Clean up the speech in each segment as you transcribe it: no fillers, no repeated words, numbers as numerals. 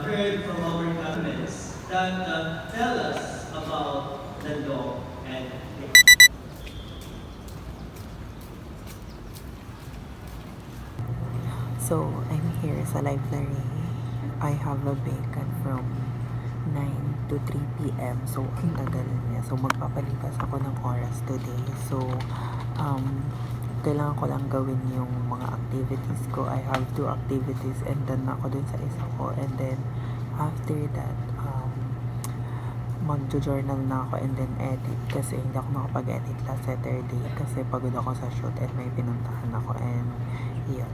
heard from our comments that tell us about the law and the So, I'm here sa library. I have a vacant from 9 to 3 p.m. So, ang tagal niya. So, magpapalipas ako ng oras today. So, kailangan ko lang gawin yung mga activities ko. I have 2 activities and done na ako dun sa isa ko. And then, after that, magjo-journal na ako and then edit kasi hindi ako makapag-edit last Saturday kasi pagod ako sa shoot and may pinuntahan ako and yun.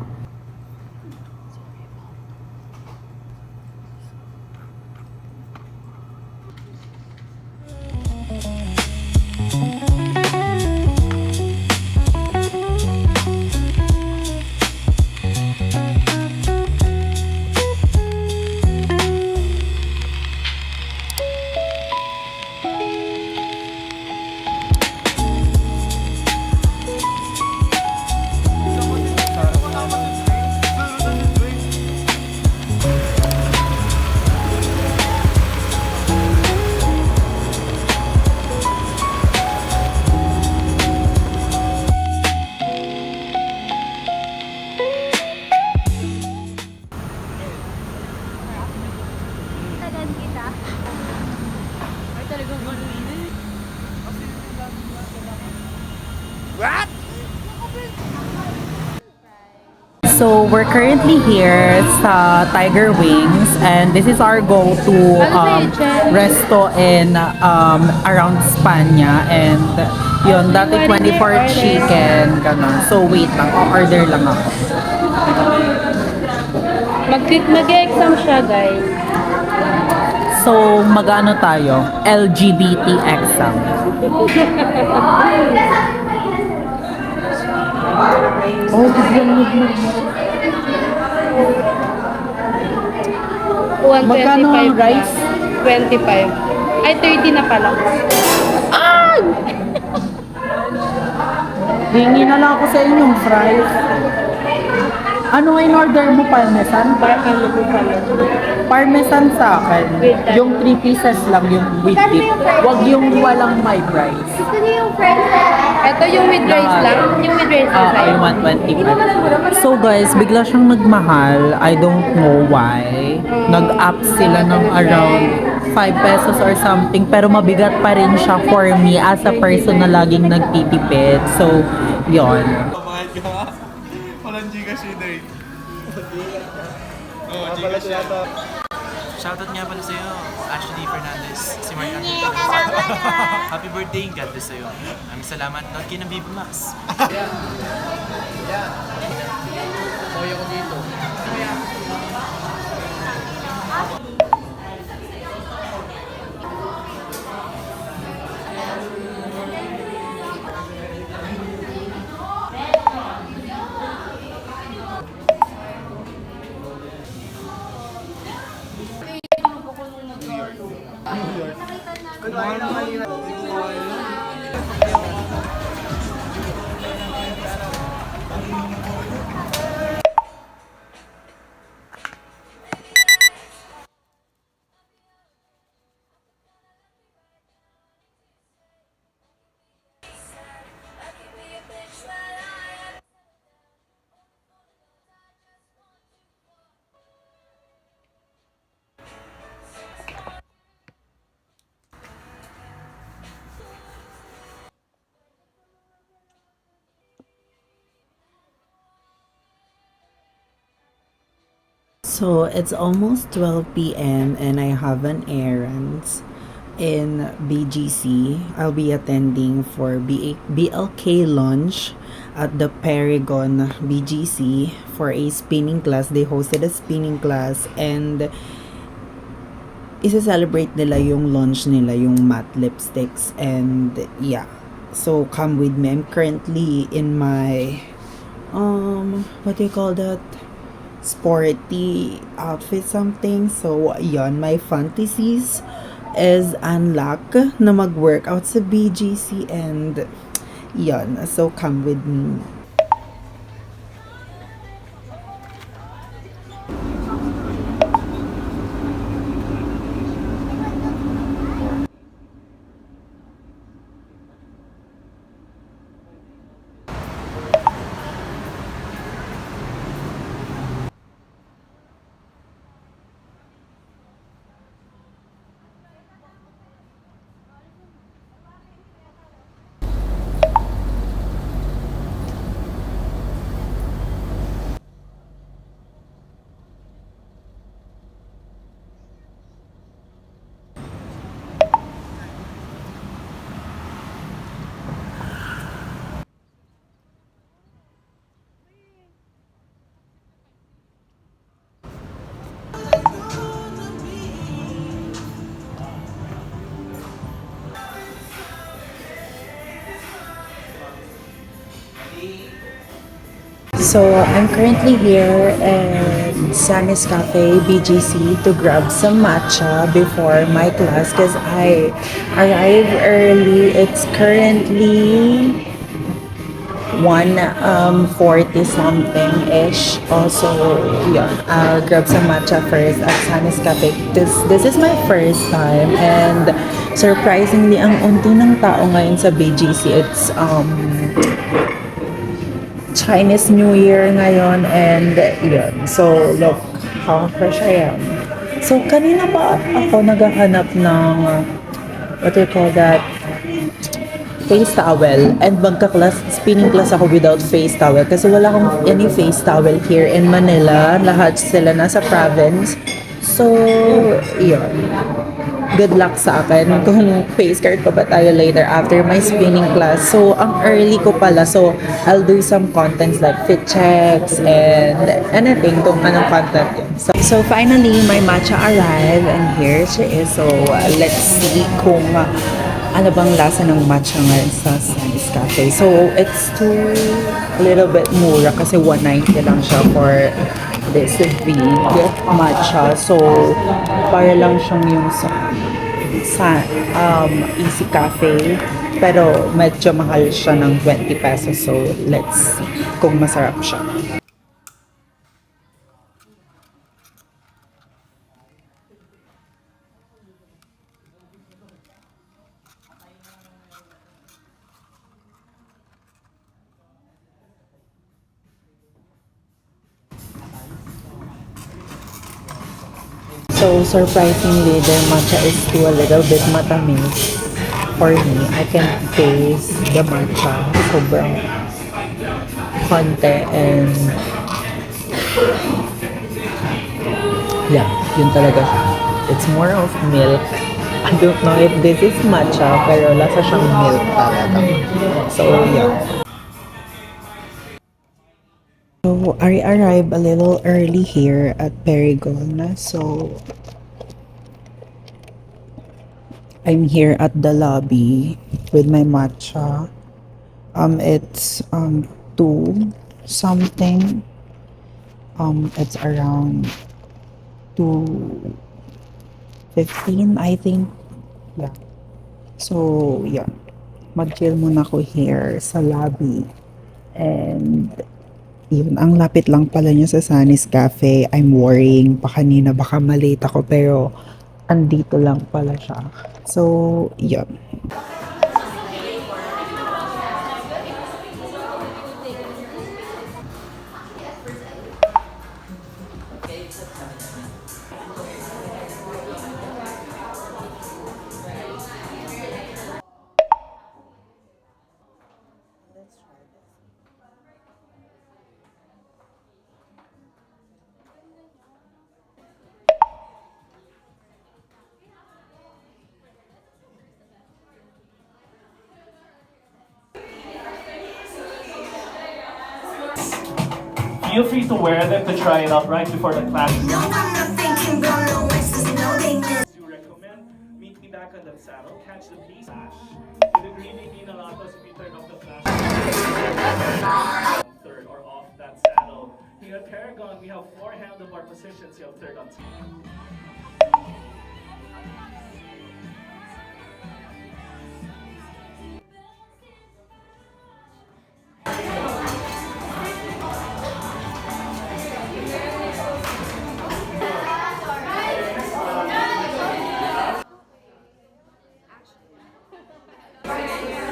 So, we're currently here sa Tiger Wings and this is our go-to resto in around Spanya and yun, dati 24 chicken, ganun. So, wait lang, order lang ako. Mag-exam siya, guys. So, mag-ano tayo? LGBT exam. Oh, magkano ang rice? 25. Ay, 30 na pala. Hingi na lang ako sa inyong fries. Ano nga in-order mo? Parmesan? Ano po pala? Parmesan sa akin. With that. Yung 3 pieces lang yung with dip. Huwag yung walang my rice. Gusto niyo yung french fries? Ito yung with rice lang. Yung with rice lang. I want 20. So guys, bigla siyang nagmahal. I don't know why. Nag-up sila ng around 5 pesos or something. Pero mabigat pa rin siya for me as a person na laging nagtitipid. So, yon. Walang Gcash yun eh. Oo, Gcash yata. Shoutout nga pala sa'yo, Ashley Fernandez, si Mark Anthony. Happy birthday, God bless sa'yo. Maraming salamat. Nood kayo ng Baby Max. Toyo ko dito. So, it's almost 12 p.m. and I have an errand in BGC. I'll be attending for BLK launch at the Paragon BGC for a spinning class. They hosted a spinning class and isa-celebrate nila yung launch nila, yung matte lipsticks, and yeah. So, come with me. I'm currently in my, what do you call that? Sporty outfit something. So, yon, my fantasies is unlock na mag-workout sa BGC and yon. So, come with me. So I'm currently here at Sanis Cafe BGC to grab some matcha before my class because I arrived early. It's currently 1:40 something ish. Also, yeah, I'll grab some matcha first at Sanis Cafe. This is my first time and surprisingly ang unti ng tao ngayon sa BGC. It's Chinese New Year ngayon and yun. So, look how fresh I am. So, kanina pa ako naghahanap ng what do you call that? Face towel. And magka-class, spinning class ako without face towel kasi wala akong any face towel here in Manila. Lahat sila nasa province. So, yun. Good luck sa akin kung face card pa ba tayo later after my spinning class. So, ang early ko pala. So, I'll do some contents like fit checks and anything kung anong content yun. So finally, my matcha arrived and here she is. So, let's see kung ano bang lasa ng matcha ngayon sa Sanis Cafe. So, it's too a little bit mura kasi 190 lang siya for this big matcha. So, para lang siyang yung sa Easy Cafe. Pero medyo mahal siya ng 20 pesos. So, let's see kung masarap siya. So, surprisingly, their matcha is still a little bit matamis for me. I can taste the matcha. Sobrang konti and yeah, yun talaga siya. It's more of milk. I don't know if this is matcha, pero lasa siyang milk talaga. So, yeah. So, I arrived a little early here at Perigon. So, I'm here at the lobby with my matcha. It's 2 something. It's around 2:15, I think. Yeah. So, yeah. Mag-chill muna ako here sa lobby. And yun, ang lapit lang pala niya sa Sanis Cafe. I'm worrying pa kanina baka malate ako pero andito lang pala siya. So, yun. Feel free to wear them to try it out right before the class. Do recommend meet me back on that saddle, catch the piece. To the greedy Hinalatos, if you turn off the flash. Third or off that saddle. Here at Paragon, we have 4 handlebar positions. You have third on 2.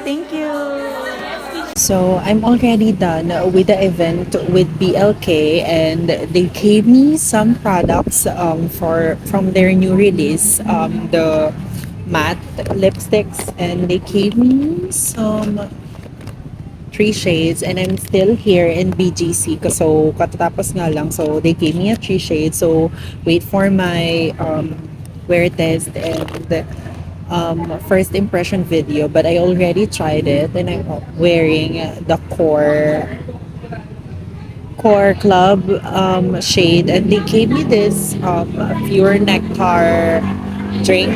Thank you. So I'm already done with the event with BLK and they gave me some products from their new release, the matte lipsticks, and they gave me some 3 shades and I'm still here in BGC so katatapos nga lang, so they gave me a 3 shades, so wait for my wear test and first impression video, but I already tried it and I'm wearing the core club shade and they gave me this pure nectar drink,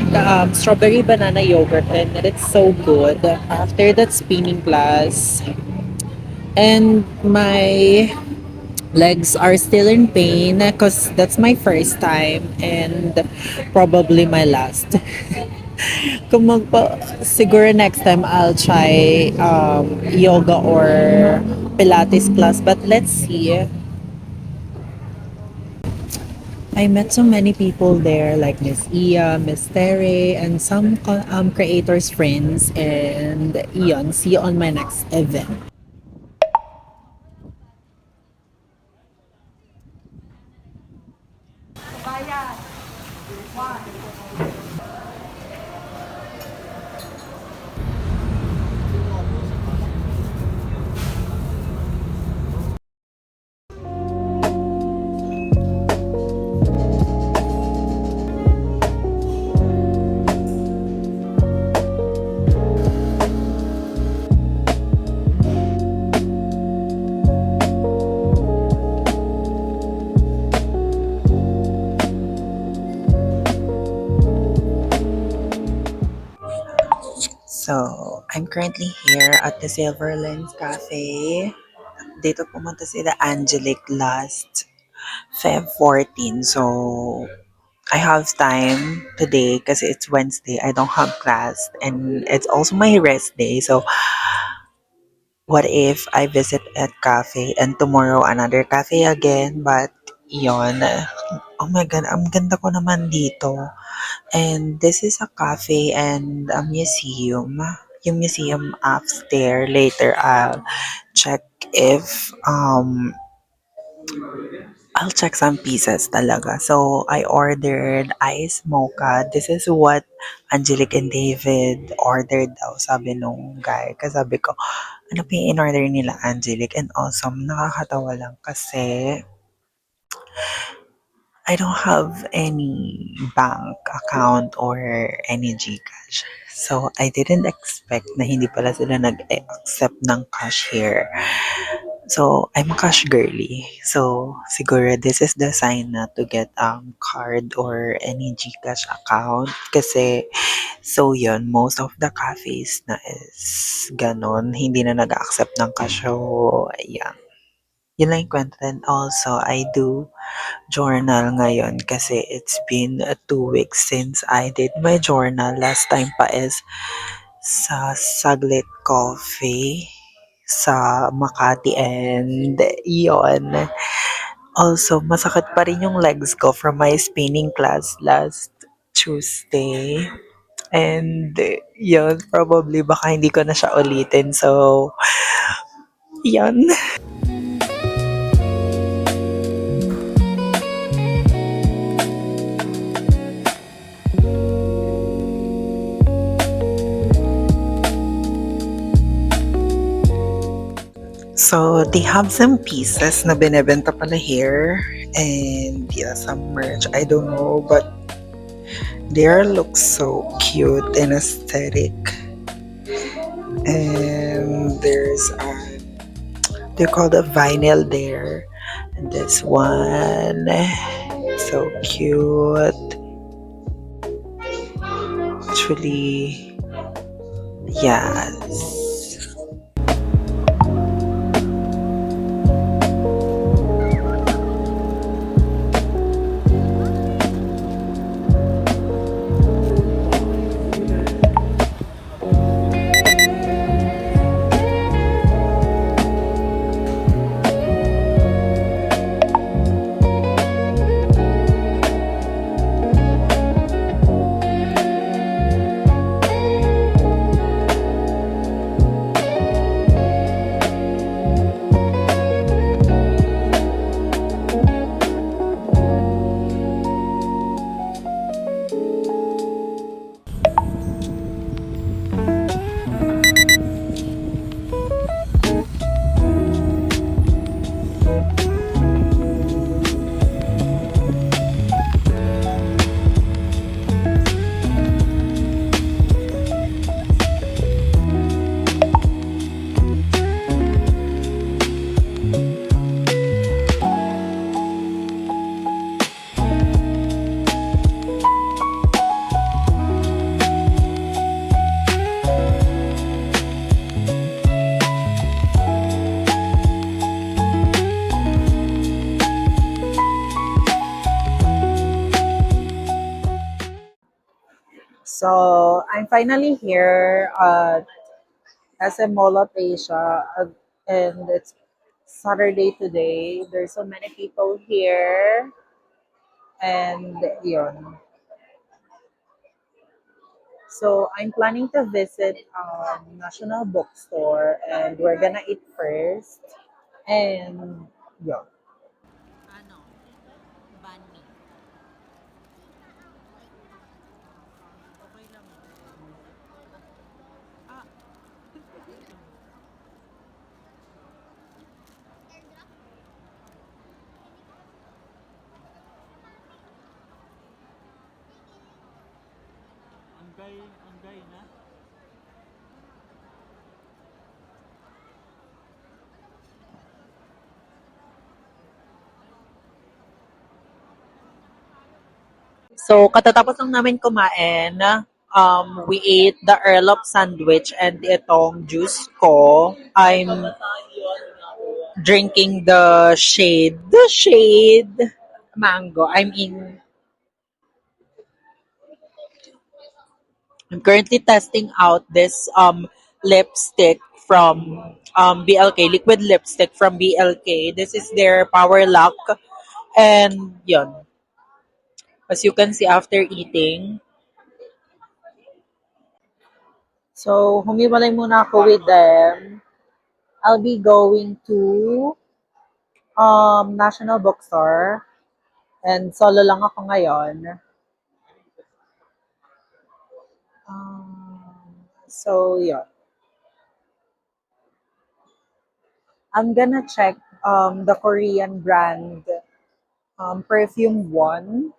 strawberry banana yogurt, and it's so good after that spinning class. And my legs are still in pain because that's my first time and probably my last. Kung siguro next time I'll try yoga or Pilates class, but let's see. I met so many people there, like Miss Iya, Miss Tere, and some creators' friends. And iyon, see you on my next event. So, I'm currently here at the Silver Lens Cafe. Dito pumunta si The Angelic last Feb 14. So, I have time today kasi it's Wednesday. I don't have class and it's also my rest day. So, what if I visit at cafe and tomorrow another cafe again? But, yon. Oh my God, ang ganda ko naman dito. And this is a cafe and a museum. Yung museum upstairs. Later, check if I'll check some pieces talaga. So, I ordered ice mocha. This is what Angelic and David ordered daw, sabi nung guy. Kasi sabi ko, ano pa yung in-order nila, Angelic? And awesome, nakakatawa lang kasi I don't have any bank account or any GCash. So, I didn't expect na hindi pala sila nag-accept ng cash here. So, I'm a cash girly. So, siguro this is the sign na to get card or any GCash account. Kasi, so yun, most of the cafes na is ganon. Hindi na nag-accept ng cash. So, ayan. Yun lang yung kwento. And also, I do journal ngayon kasi it's been 2 weeks since I did my journal. Last time pa is sa Saglit Coffee sa Makati and iyon. Also, masakit pa rin yung legs ko from my spinning class last Tuesday. And yun, probably baka hindi ko na siya ulitin. So, yun. So, they have some pieces na binebenta pala here. And yeah, some merch. I don't know, but they look so cute and aesthetic. And there's they call the vinyl there. And this one, so cute. Actually, yes. So I'm finally here at SM Mall of Asia, and it's Saturday today. There's so many people here, and yun. So I'm planning to visit National Bookstore, and we're gonna eat first, and yun. Ano? Banh mi. Okay lang. Ah, ang gay na. So, katatapos lang namin kumain, we ate the Earl of Sandwich and itong juice ko. I'm drinking the shade mango. I'm currently testing out this lipstick from BLK, liquid lipstick from BLK. This is their Power Lock. And yun, as you can see after eating. So, humiwalay muna ako with them. I'll be going to National Bookstore and solo lang ako ngayon. So, yeah. I'm gonna check the Korean brand Perfume One.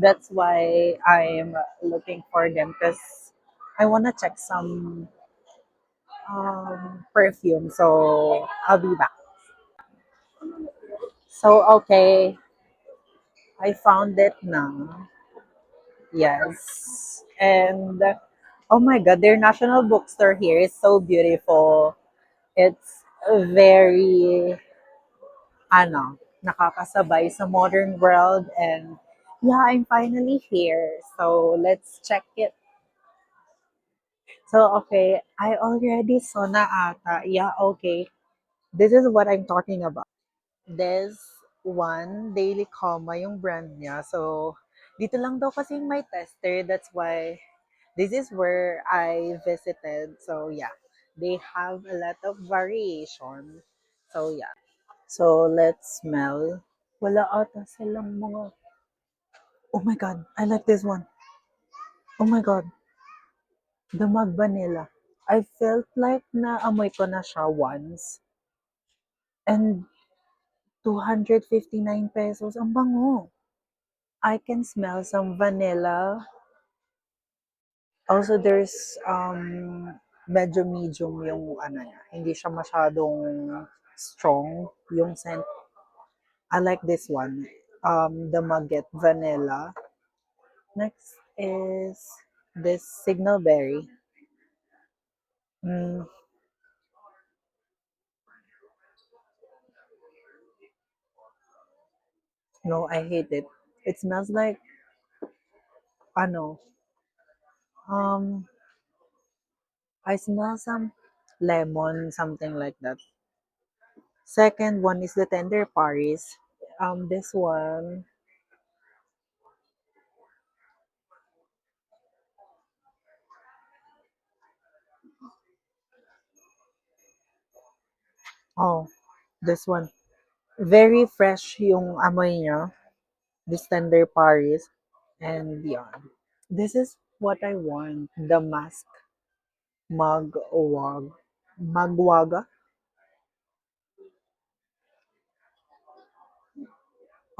That's why I'm looking for them because I wanna check some perfume. So, I'll be back. So, okay, I found it now. Yes. And oh my God, their national bookstore here is so beautiful. It's very, nakakasabay sa modern world. And yeah, I'm finally here. So let's check it. So, okay, I already saw na ata. Yeah, okay. This is what I'm talking about. This one, Daily Coma, yung brand niya. So, dito lang daw kasi may tester. That's why this is where I visited. So, yeah. They have a lot of variation. So, yeah. So, let's smell. Wala ata silang mga... Oh my God, I like this one. Oh my God, the Mag Vanilla. I felt like naamoy ko na siya once. And 259 pesos. Ang bango. I can smell some vanilla. Also, there's medyo medium yung ano niya. Hindi siya masyadong strong yung scent. I like this one. The Maget Vanilla. Next is this Signal Berry. Mm, no, I hate it. It smells like ano. Um, I smell some lemon, something like that. Second one is the Tender Paris. This one, oh, this one. Very fresh yung amoy niya. This Tender Paris. And yeah. This is what I want. The mask. Magwag. Magwaga?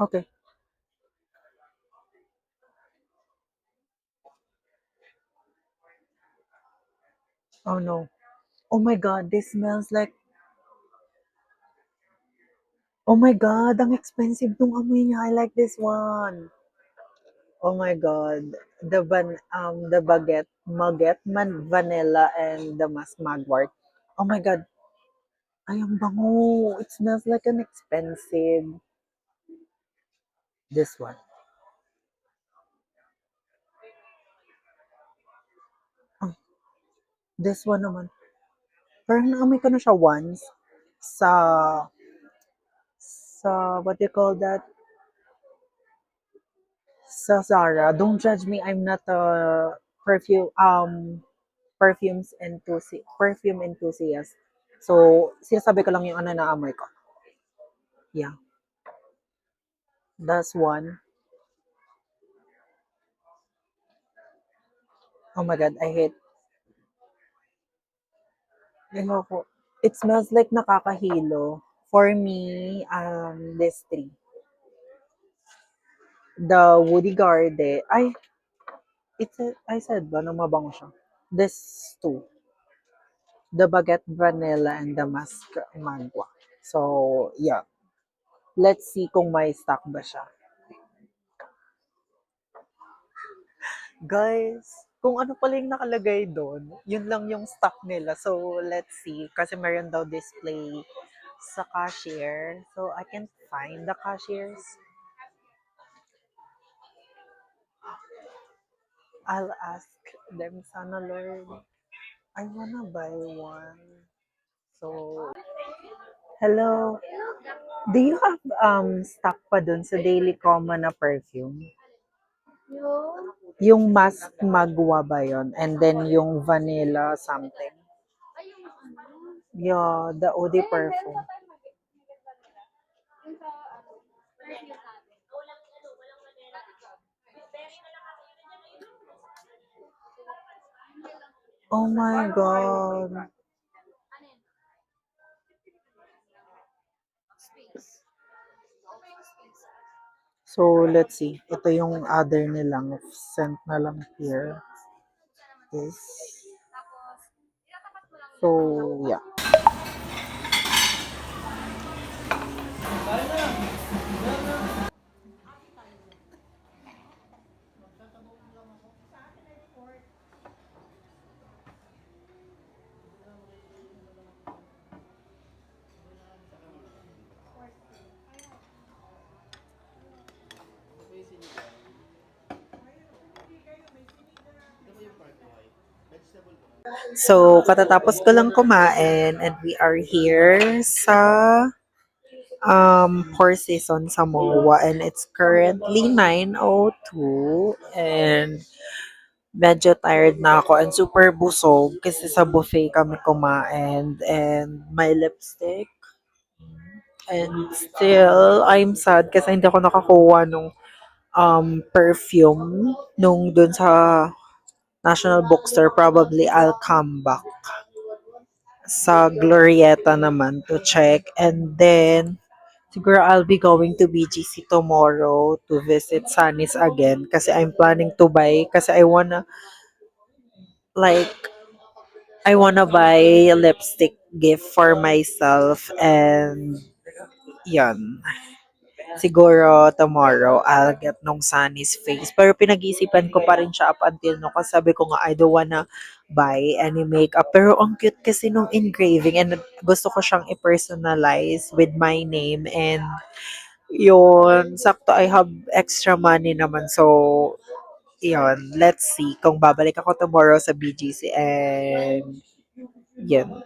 Okay. Oh no. Oh my God, this smells like, oh my God, ang expensive tong amoy niya. I like this one. Oh my God. The baguette, vanilla, and the mas magwort. Oh my God. Ay, ang bango. It smells like an expensive. This one. This one naman. Parang naamoy ko na siya once sa what do you call that? Sa Zara. Don't judge me. I'm not a perfume enthusiast. So, sinasabi ko lang yung ano na amoy ko. Yeah. That's one. Oh my God, I hate. Ayoko. It smells like nakakahilo. For me, these three. The Woody Garden. I said ba na mabango siya? This two. The Baguette Vanilla and the Musk Mango. So, yeah. Let's see kung may stock ba siya. Guys, kung ano pala yung nakalagay doon, yun lang yung stock nila. So, let's see. Kasi meron daw display sa cashier. So, I can't find the cashiers. I'll ask them, sana Lord. I wanna buy one. So, hello. Do you have stock pa dun sa Daily Coma na perfume? Yung Mask Magwa ba yun? And then yung vanilla something. Yeah, the Odi perfume. Oh my God. So, let's see. Ito yung other nilang scent na lang here. This. So, yeah. So, katatapos ko lang kumain and we are here sa Four Seasons sa MOA and it's currently 9:02 and medyo tired na ako and super busog kasi sa buffet kami kumain and my lipstick and still I'm sad kasi hindi ako nakakuha nung perfume nung dun sa National Bookstore. Probably I'll come back sa Glorieta naman to check and then siguro I'll be going to BGC tomorrow to visit Sunny's again kasi I'm planning to buy kasi like I wanna buy a lipstick gift for myself and yan. Siguro tomorrow I'll get nung Sunny's face. Pero pinag-iisipan ko pa rin siya up until no kasi sabi ko nga I don't wanna buy any makeup. Pero ang cute kasi nung engraving and gusto ko siyang i-personalize with my name and yun, sakto I have extra money naman. So, yun, let's see kung babalik ako tomorrow sa BGC and yun.